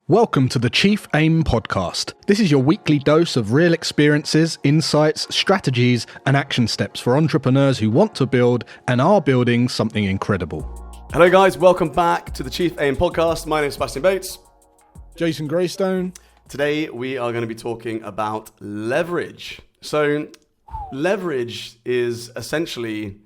Welcome to the Chief Aim podcast. This is your weekly dose of real experiences, insights, strategies, and action steps for entrepreneurs who want to build and are building something incredible. Hello guys, welcome back to the Chief Aim podcast. My name is Sebastian Bates. Jason Graystone. Today we are going to be talking about leverage. So leverage is essentially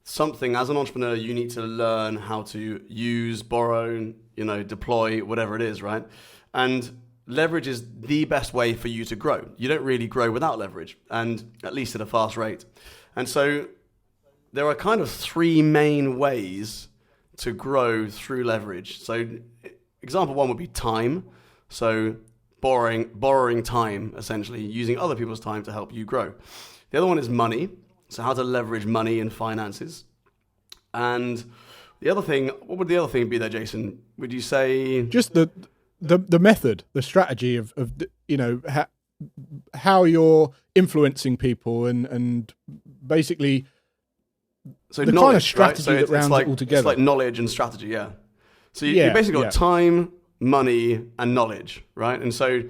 something as an entrepreneur you need to learn how to use, borrow, deploy, whatever it is, right? And leverage is the best way for you to grow. You don't really grow without leverage, and at least at a fast rate. And so there are kind of three main ways to grow through leverage. So example one would be time. So borrowing time, essentially, using other people's time to help you grow. The other one is money. So how to leverage money and finances. And the other thing, what would the other thing be there, Jason? Would you say just the method, the strategy of how you're influencing people and basically so the knowledge, kind of strategy right? So that rounds it all together. It's like knowledge and strategy, yeah. So you basically got time, money, and knowledge, right? And so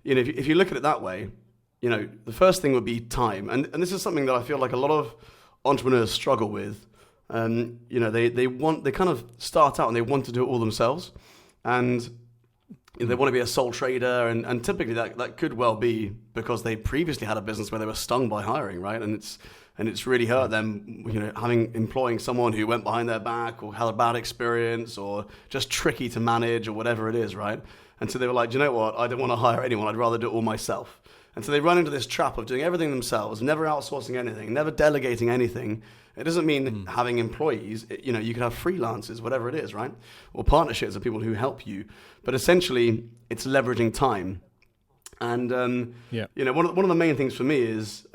if you look at it that way, the first thing would be time, and this is something that I feel like a lot of entrepreneurs struggle with. They kind of start out and they want to do it all themselves, and they want to be a sole trader, and typically that could well be because they previously had a business where they were stung by hiring, right? And it's really hurt them, employing someone who went behind their back or had a bad experience or just tricky to manage or whatever it is, right? And so they were like, you know what? I don't want to hire anyone. I'd rather do it all myself. And so they run into this trap of doing everything themselves, never outsourcing anything, never delegating anything. It doesn't mean having employees. You could have freelancers, whatever it is, right? Or partnerships of people who help you. But essentially, it's leveraging time. And one of the main things for me is,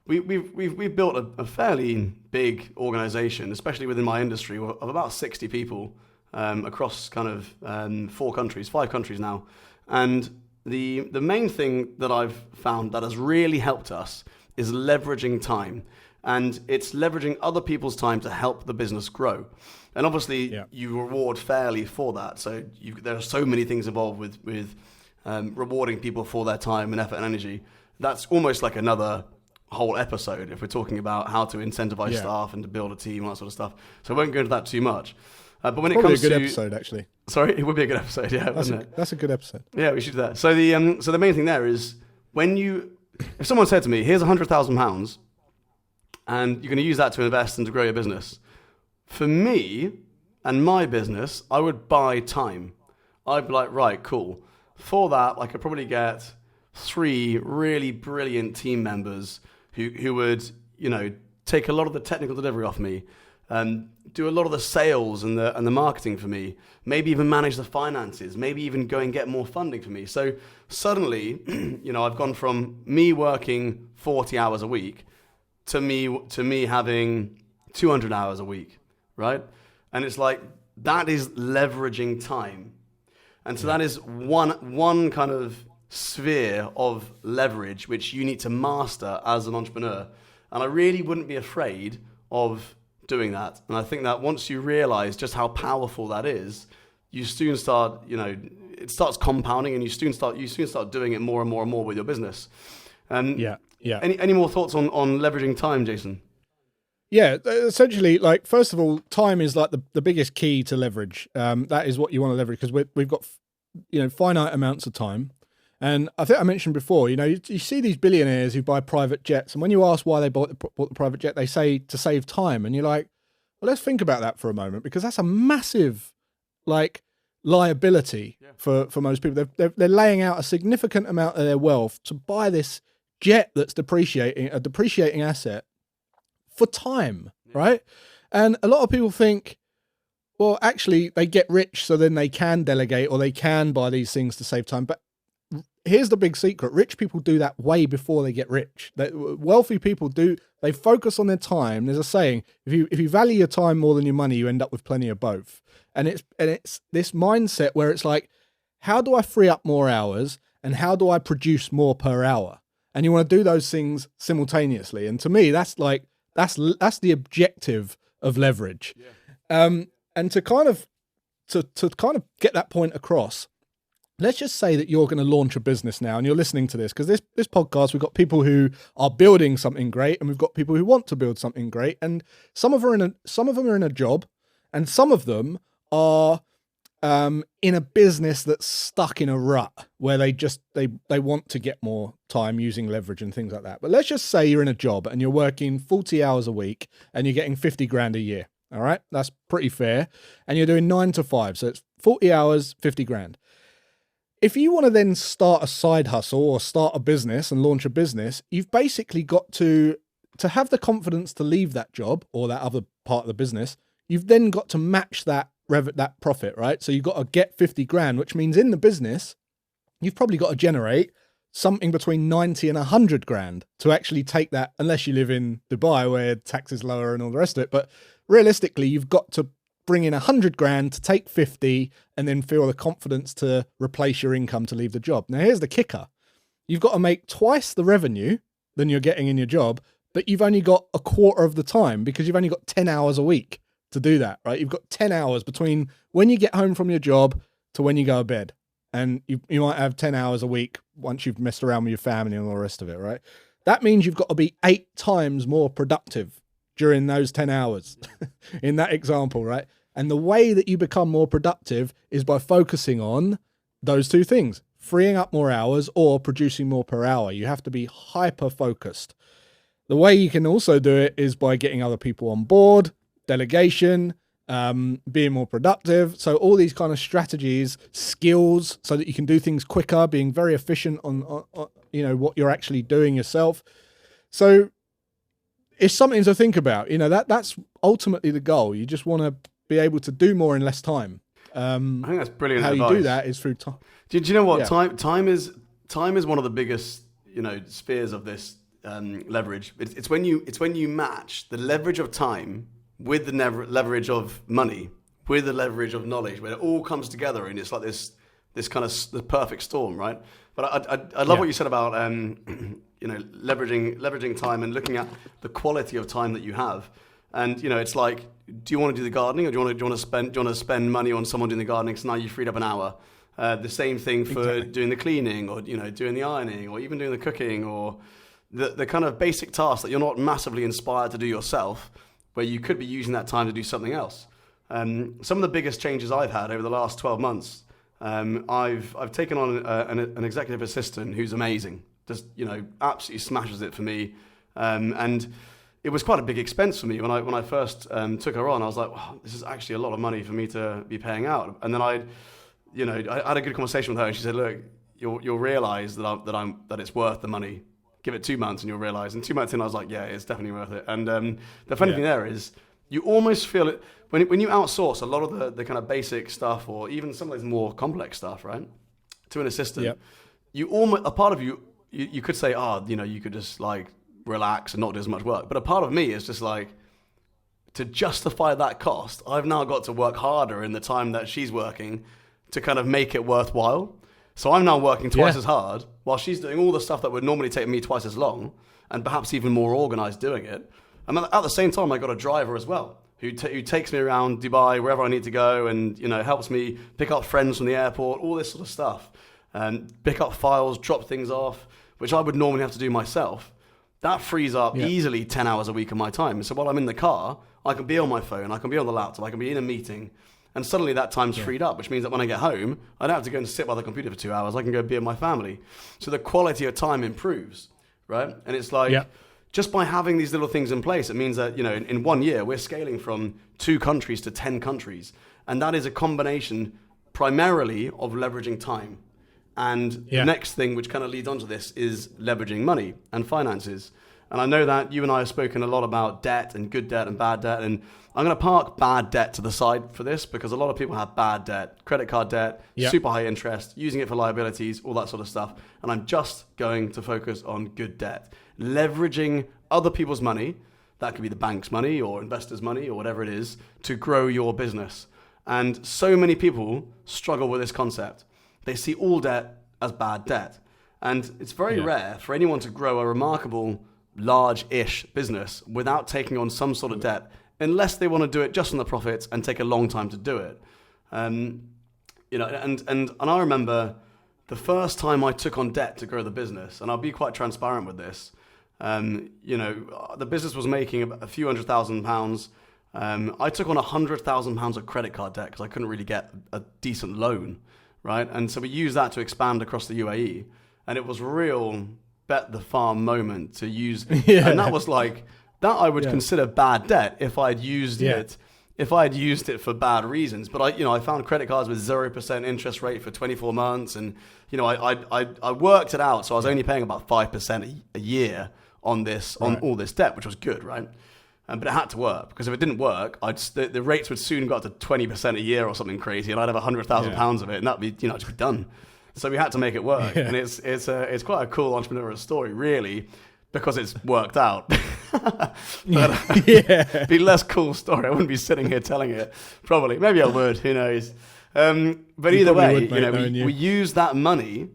we've built a fairly big organization, especially within my industry, of about 60 people across kind of 5 countries now. And the main thing that I've found that has really helped us is leveraging time. And it's leveraging other people's time to help the business grow. And obviously, you reward fairly for that. So there are so many things involved with rewarding people for their time and effort and energy. That's almost like another whole episode if we're talking about how to incentivize staff and to build a team and that sort of stuff. So I won't go into that too much. But when Probably it comes to... a good episode, actually. Sorry? It would be a good episode, yeah. That's a good episode. Yeah, we should do that. So the main thing there is if someone said to me, here's £100,000 and you're going to use that to invest and to grow your business. For me and my business, I would buy time. I'd be like, right, cool. For that, I could probably get 3 really brilliant team members who would, take a lot of the technical delivery off me, do a lot of the sales and the marketing for me, maybe even manage the finances, maybe even go and get more funding for me. So suddenly, I've gone from me working 40 hours a week to me having 200 hours a week, right? And it's like, that is leveraging time. And so that is one kind of sphere of leverage which you need to master as an entrepreneur. And I really wouldn't be afraid of doing that. And I think that once you realize just how powerful that is, you soon start, it starts compounding, and you soon start doing it more and more and more with your business. Any more thoughts on leveraging time, Jason? Yeah, essentially, like, first of all, time is like the biggest key to leverage. That is what you want to leverage, because we've got, finite amounts of time. And I think I mentioned before, you see these billionaires who buy private jets, and when you ask why they bought the private jet, they say to save time. And you're like, well, let's think about that for a moment, because that's a massive, liability for most people. They're laying out a significant amount of their wealth to buy this jet that's a depreciating asset for time, right? And a lot of people think, well, actually, they get rich so then they can delegate or they can buy these things to save time. But here's the big secret. Rich people do that way before they get rich. Wealthy people they focus on their time. There's a saying, if you value your time more than your money, you end up with plenty of both. And it's this mindset where it's like, how do I free up more hours and how do I produce more per hour? And you want to do those things simultaneously. And to me, that's the objective of leverage. Yeah. And to kind of get that point across, let's just say that you're going to launch a business now and you're listening to this, because this podcast, we've got people who are building something great and we've got people who want to build something great. And some of them are in a job, and some of them are in a business that's stuck in a rut where they want to get more time using leverage and things like that. But let's just say you're in a job and you're working 40 hours a week and you're getting 50 grand a year. All right. That's pretty fair. And you're doing 9 to 5. So it's 40 hours, 50 grand. If you want to then start a side hustle or start a business and launch a business, you've basically got to have the confidence to leave that job or that other part of the business. You've then got to match that profit, right? So you've got to get 50 grand, which means in the business, you've probably got to generate something between 90 and 100 grand to actually take that, unless you live in Dubai where tax is lower and all the rest of it. But realistically, you've got to bring in 100 grand to take 50 and then feel the confidence to replace your income to leave the job. Now, here's the kicker. You've got to make twice the revenue than you're getting in your job, but you've only got a quarter of the time because you've only got 10 hours a week to do that, right? You've got 10 hours between when you get home from your job to when you go to bed. And you might have 10 hours a week once you've messed around with your family and all the rest of it, right? That means you've got to be 8 times more productive during those 10 hours in that example, right? And the way that you become more productive is by focusing on those two things, freeing up more hours or producing more per hour. You have to be hyper focused. The way you can also do it is by getting other people on board, delegation, being more productive. So all these kind of strategies, skills, so that you can do things quicker, being very efficient on what you're actually doing yourself. So it's something to think about. That's ultimately the goal. You just want to be able to do more in less time. I think that's brilliant how advice. You do that is through time. Do you know what? Yeah. Time is one of the biggest spheres of this leverage. It's when you match the leverage of time with the leverage of money, with the leverage of knowledge, where it all comes together and it's like this kind of the perfect storm, right? But I love what you said about leveraging time and looking at the quality of time that you have. And it's like, do you want to do the gardening, or do you want to spend money on someone doing the gardening? So now you freed up an hour. The same thing for doing the cleaning, or doing the ironing, or even doing the cooking, or the kind of basic tasks that you're not massively inspired to do yourself, where you could be using that time to do something else. Some of the biggest changes I've had over the last 12 months, I've taken on an executive assistant who's amazing, just absolutely smashes it for me, and it was quite a big expense for me when I first took her on. I was like, wow, this is actually a lot of money for me to be paying out. And then I had a good conversation with her, and she said, look, you'll realize that it's worth the money. Give it 2 months and you'll realize. And 2 months in, I was like, yeah, it's definitely worth it. And the funny thing there is, you almost feel it when you outsource a lot of the kind of basic stuff, or even some of those more complex stuff, right, to an assistant. Yep. A part of you could say, you could just like relax and not do as much work. But a part of me is just like, to justify that cost, I've now got to work harder in the time that she's working to kind of make it worthwhile. So I'm now working twice as hard while she's doing all the stuff that would normally take me twice as long, and perhaps even more organized doing it. And at the same time, I got a driver as well who takes me around Dubai, wherever I need to go, and helps me pick up friends from the airport, all this sort of stuff, and pick up files, drop things off, which I would normally have to do myself. That frees up easily 10 hours a week of my time. So while I'm in the car, I can be on my phone, I can be on the laptop, I can be in a meeting, and suddenly that time's freed up, which means that when I get home, I don't have to go and sit by the computer for 2 hours. I can go be with my family. So the quality of time improves, right? And it's like, just by having these little things in place, it means that, in 1 year, we're scaling from 2 countries to 10 countries. And that is a combination primarily of leveraging time. And the next thing, which kind of leads onto this, is leveraging money and finances. And I know that you and I have spoken a lot about debt and good debt and bad debt. And I'm going to park bad debt to the side for this, because a lot of people have bad debt, credit card debt, super high interest, using it for liabilities, all that sort of stuff. And I'm just going to focus on good debt. Leveraging other people's money, that could be the bank's money or investors' money or whatever it is, to grow your business. And so many people struggle with this concept. They see all debt as bad debt. And it's very rare for anyone to grow a remarkable, large-ish business without taking on some sort of debt, unless they want to do it just on the profits and take a long time to do it. And I remember the first time I took on debt to grow the business, and I'll be quite transparent with this, the business was making a few £100,000. I took on £100,000 of credit card debt because I couldn't really get a decent loan, right? And so we used that to expand across the UAE, and it was real bet the farm moment to use. Yeah. And that was like, that I would consider bad debt if I'd used it. If I had used it for bad reasons, but I found credit cards with 0% interest rate for 24 months, and I worked it out, so I was only paying about 5% a year on this, on all this debt, which was good, right? But it had to work, because if it didn't work, the rates would soon go up to 20% a year or something crazy, and I'd have £100,000 of it, and that'd be just be done. So we had to make it work, and it's quite a cool entrepreneurial story, really, because it's worked out. But it'd be less cool story. I wouldn't be sitting here telling it. Probably, maybe I would. Who knows? But either way, we use that money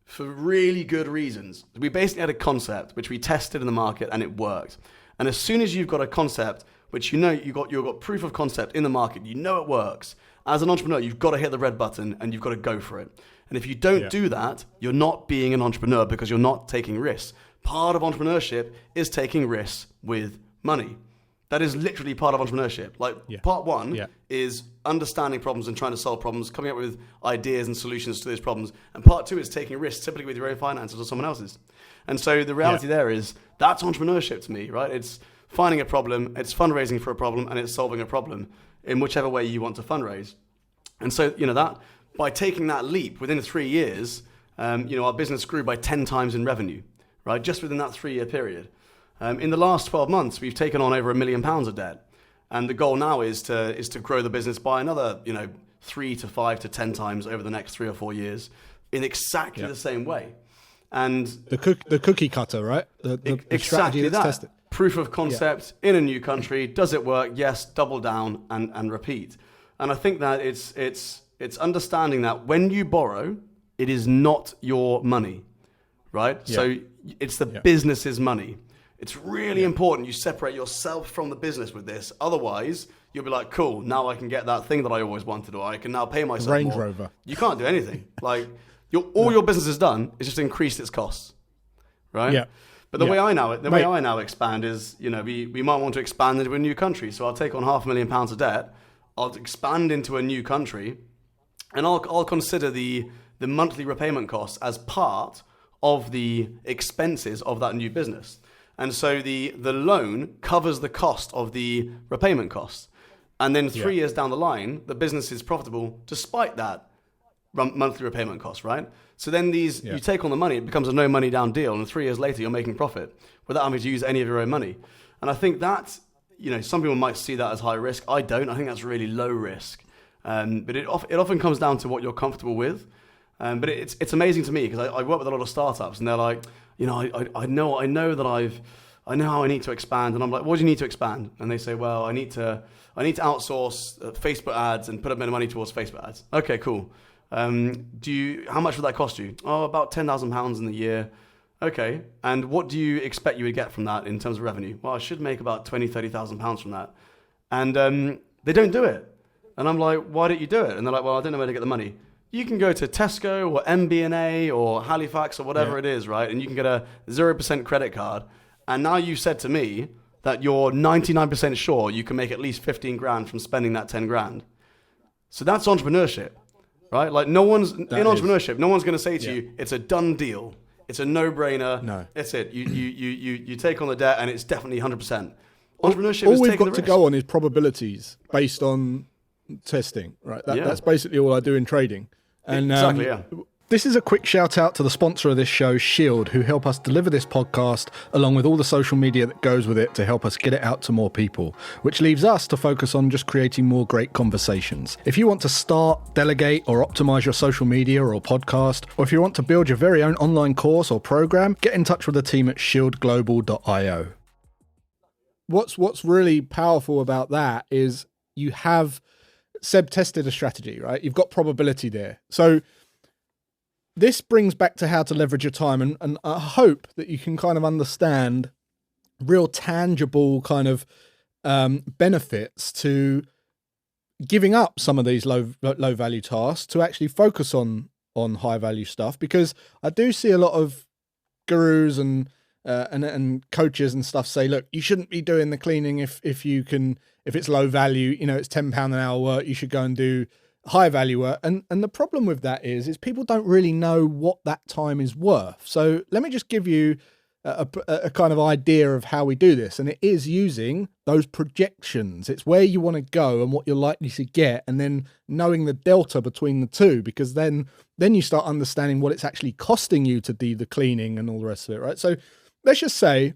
for really good reasons. We basically had a concept which we tested in the market, and it worked. And as soon as you've got a concept which you've got proof of concept in the market, it works. As an entrepreneur, you've got to hit the red button and you've got to go for it. And if you don't do that, you're not being an entrepreneur, because you're not taking risks. Part of entrepreneurship is taking risks with money. That is literally part of entrepreneurship. Part one is understanding problems and trying to solve problems, coming up with ideas and solutions to those problems. And part two is taking risks, typically with your own finances or someone else's. And so the reality there is, that's entrepreneurship to me, right? It's finding a problem, it's fundraising for a problem, and it's solving a problem in whichever way you want to fundraise. And so, that by taking that leap within 3 years, our business grew by 10 times in revenue. Right, just within that 3-year period. In the last 12 months, we've taken on over £1 million of debt, and the goal now is to grow the business by another 3 to 5 to 10 times over the next 3 or 4 years in exactly the same way. And the cookie cutter, right? The exactly that's that. Tested. Proof of concept in a new country. Does it work? Yes. Double down and repeat. And I think that it's understanding that when you borrow, it is not your money. Right? Yeah. So it's the business's money. It's really important you separate yourself from the business with this. Otherwise, you'll be like, cool, now I can get that thing that I always wanted, or I can now pay myself Range more. Rover. You can't do anything. All your business has done is just increase its costs. Right? Yeah. But the way I now expand is, we might want to expand into a new country. So I'll take on £500,000 of debt. I'll expand into a new country, and I'll consider the monthly repayment costs as part of the expenses of that new business. And so the loan covers the cost of the repayment costs. And then 3 years down the line, the business is profitable despite that monthly repayment cost, right? So then you take on the money, it becomes a no money down deal, and 3 years later you're making profit without having to use any of your own money. And I think that, some people might see that as high risk. I don't. I think that's really low risk. But it often comes down to what you're comfortable with. But it's amazing to me, because I work with a lot of startups, and they're like, I know how I need to expand, and I'm like, what do you need to expand? And they say, well, I need to outsource Facebook ads and put a bit of money towards Facebook ads. Okay, cool. How much would that cost you? Oh, about £10,000 in the year. Okay, and what do you expect you would get from that in terms of revenue? Well, I should make about £20,000-30,000 from that, and they don't do it. And I'm like, why don't you do it? And they're like, well, I don't know where to get the money. You can go to Tesco or MBNA or Halifax or whatever it is, right? And you can get a 0% credit card. And now you've said to me that you're 99% sure you can make at least 15 grand from spending that 10 grand. So that's entrepreneurship, right? Like no one's going to say to you, it's a done deal. It's a no-brainer. No. That's it. You take on the debt, and it's definitely 100%. Entrepreneurship all is we've taking got the to go on is probabilities based on testing, right? That's basically all I do in trading. And exactly, yeah. This is a quick shout out to the sponsor of this show, Shield, who help us deliver this podcast, along with all the social media that goes with it to help us get it out to more people, which leaves us to focus on just creating more great conversations. If you want to start, delegate, or optimize your social media or podcast, or if you want to build your very own online course or program, get in touch with the team at shieldglobal.io. What's really powerful about that is Seb tested a strategy, right? You've got probability there. So this brings back to how to leverage your time, and I hope that you can kind of understand real tangible kind of benefits to giving up some of these low value tasks to actually focus on on high value stuff, because I do see a lot of gurus and coaches and stuff say, look, you shouldn't be doing the cleaning if it's low value, it's £10 an hour work, you should go and do high value work. And the problem with that is people don't really know what that time is worth. So let me just give you a kind of idea of how we do this. And it is using those projections. It's where you want to go and what you're likely to get, and then knowing the delta between the two, because then you start understanding what it's actually costing you to do the cleaning and all the rest of it, right? So let's just say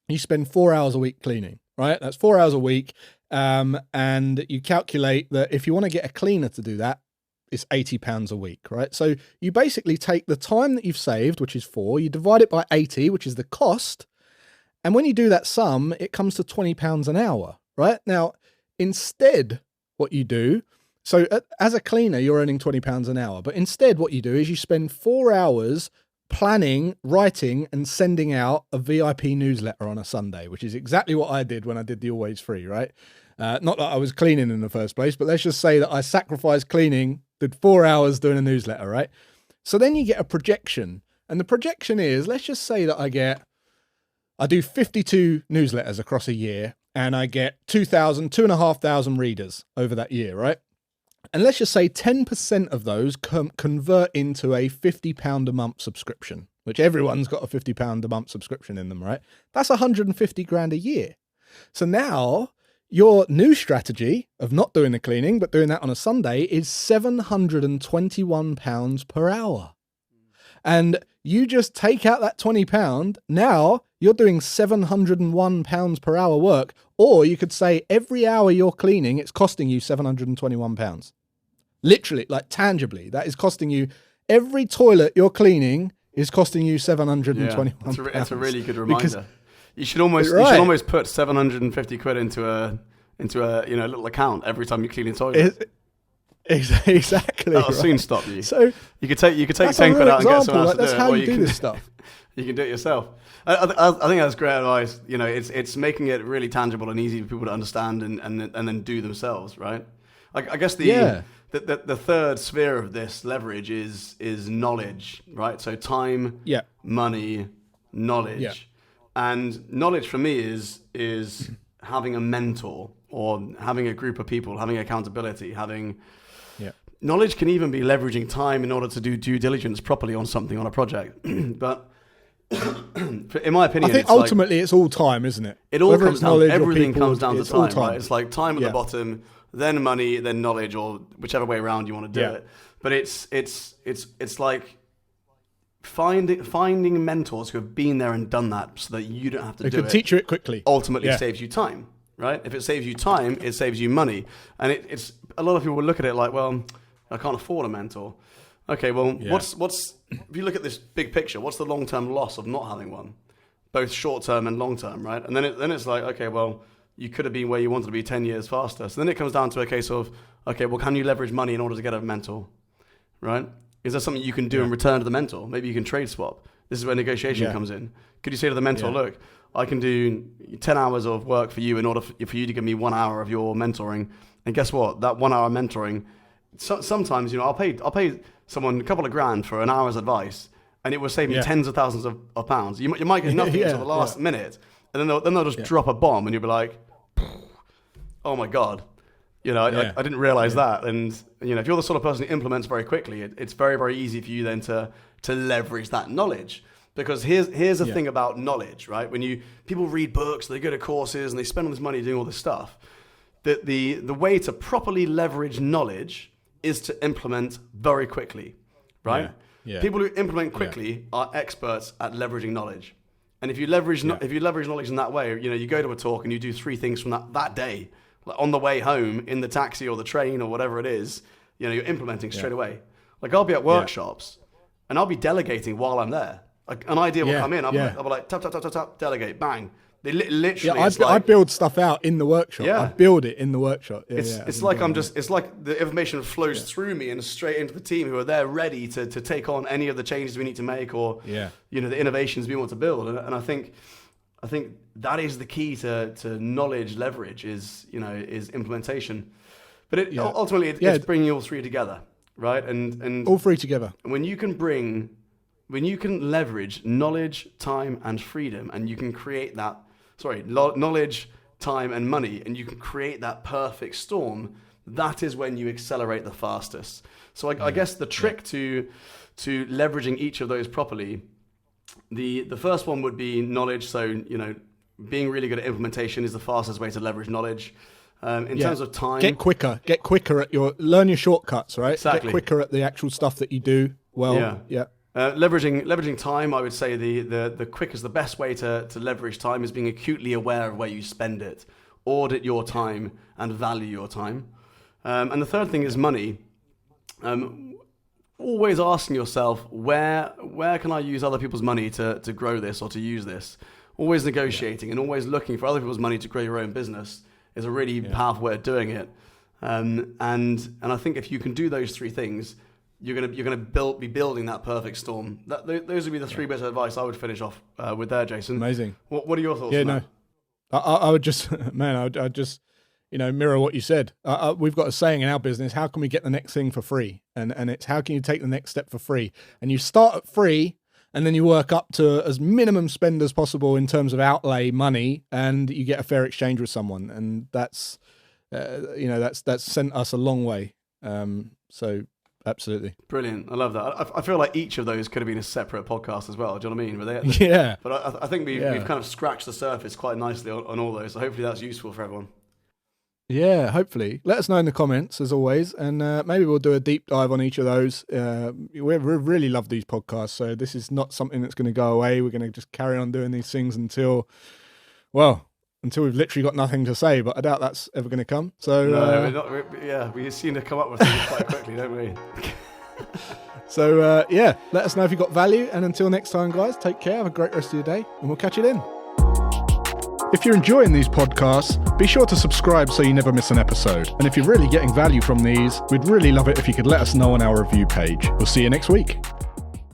you spend 4 hours a week cleaning, right? That's 4 hours a week. And you calculate that if you want to get a cleaner to do that, it's £80 a week, right? So you basically take the time that you've saved, which is 4, you divide it by 80, which is the cost. And when you do that sum, it comes to £20 an hour, right? Now, instead, what you do, so as a cleaner, you're earning £20 an hour, but instead what you do is you spend 4 hours planning, writing, and sending out a VIP newsletter on a Sunday, which is exactly what I did when I did the Always Free, right? Not that I was cleaning in the first place, but let's just say that I sacrificed cleaning, did 4 hours doing a newsletter, right? So then you get a projection. And the projection is, let's just say that I do 52 newsletters across a year, and I get 2,500 readers over that year, right? And let's just say 10% of those convert into a £50 a month subscription, which everyone's got a £50 a month subscription in them, right? That's 150 grand a year. So now your new strategy of not doing the cleaning, but doing that on a Sunday, is £721 per hour. And you just take out that £20. Now you're doing £701 per hour work. Or you could say every hour you're cleaning, it's costing you £721. Literally, like tangibly, that is costing you, every toilet you're cleaning is costing you £721. That's a really good reminder. You should almost put 750 quid into a little account every time you clean a toilet. Exactly. That'll soon stop you. So you could take 10 quid out and get someone else to do it. That's how you do this stuff. You can do it yourself. I think that's great advice. It's making it really tangible and easy for people to understand and then do themselves, right? I guess the third sphere of this leverage is knowledge, right? So time, money, knowledge. Yeah. And knowledge for me is having a mentor or having a group of people, having accountability, having knowledge can even be leveraging time in order to do due diligence properly on something, on a project. But in my opinion, I think ultimately it's all time, isn't it? It all comes down, everything comes down to time, right? It's like time at the bottom, then money, then knowledge, or whichever way around you want to do it. But it's like finding mentors who have been there and done that so that you don't have to do it. They can teach you it quickly. Ultimately saves you time, right? If it saves you time, it saves you money. And it's a lot of people will look at it like, well, I can't afford a mentor. Okay, well, what's if you look at this big picture, what's the long-term loss of not having one? Both short-term and long-term, right? And then it's like, okay, well, you could have been where you wanted to be 10 years faster. So then it comes down to a case of, okay, well, can you leverage money in order to get a mentor, right? Is there something you can do in return to the mentor? Maybe you can trade swap. This is where negotiation comes in. Could you say to the mentor, look, I can do 10 hours of work for you in order for you to give me 1 hour of your mentoring. And guess what? That 1 hour mentoring, sometimes, I'll pay someone a couple of grand for an hour's advice, and it will save me tens of thousands of pounds. You might get nothing until the last minute, and then they'll just drop a bomb, and you'll be like, oh my God. I didn't realize that. And, if you're the sort of person who implements very quickly, it's very, very easy for you then to leverage that knowledge. Because here's the thing about knowledge, right? When people read books, they go to courses, and they spend all this money doing all this stuff. The way to properly leverage knowledge is to implement very quickly, right? Yeah. People who implement quickly are experts at leveraging knowledge. And if you leverage knowledge in that way, you go to a talk and you do 3 things from that day. Like on the way home, in the taxi or the train or whatever it is, you're implementing straight away. Like I'll be at workshops and I'll be delegating while I'm there. Like an idea will come in, I'll be like, tap, tap, tap, tap, tap, delegate, bang. They literally. I build stuff out in the workshop. I build it in the workship. It's like the information flows through me and straight into the team who are there ready to take on any of the changes we need to make or the innovations we want to build. And I think that is the key to knowledge leverage is implementation. But ultimately it's bringing all 3 together. right? And all three together. when you can leverage knowledge, time, and freedom, and you can create that, knowledge, time, and money, and you can create that perfect storm, that is when you accelerate the fastest. So I guess the trick to leveraging each of those properly, the first one would be knowledge. So, being really good at implementation is the fastest way to leverage knowledge. In terms of time, get quicker at learn your shortcuts, right? Exactly. Get quicker at the actual stuff that you do well. Yeah. Leveraging time, I would say the quickest, the best way to leverage time is being acutely aware of where you spend it, audit your time, and value your time. And the third thing is money. Always asking yourself, where can I use other people's money to grow this or to use this? Always negotiating and always looking for other people's money to grow your own business is a really powerful way of doing it. And I think if you can do those three things, you're gonna be building that perfect storm. Those would be the three bits of advice I would finish off with there, Jason. Amazing. What are your thoughts? Yeah, on that? no, I would just, I'd just, mirror what you said. We've got a saying in our business: how can we get the next thing for free? And it's how can you take the next step for free? And you start at free, and then you work up to as minimum spend as possible in terms of outlay money, and you get a fair exchange with someone. And that's, that's sent us a long way. So. Absolutely. Brilliant. I love that. I feel like each of those could have been a separate podcast as well. Do you know what I mean? Yeah. But I think we've kind of scratched the surface quite nicely on all those. So hopefully that's useful for everyone. Yeah, hopefully. Let us know in the comments, as always, and maybe we'll do a deep dive on each of those. We really love these podcasts, so this is not something that's going to go away. We're going to just carry on doing these things until we've literally got nothing to say, but I doubt that's ever going to come. So we seem to come up with things quite quickly, don't we? So let us know if you got value, and until next time, guys, take care, have a great rest of your day, and we'll catch you then. If you're enjoying these podcasts, be sure to subscribe so you never miss an episode. And if you're really getting value from these, we'd really love it if you could let us know on our review page. We'll see you next week.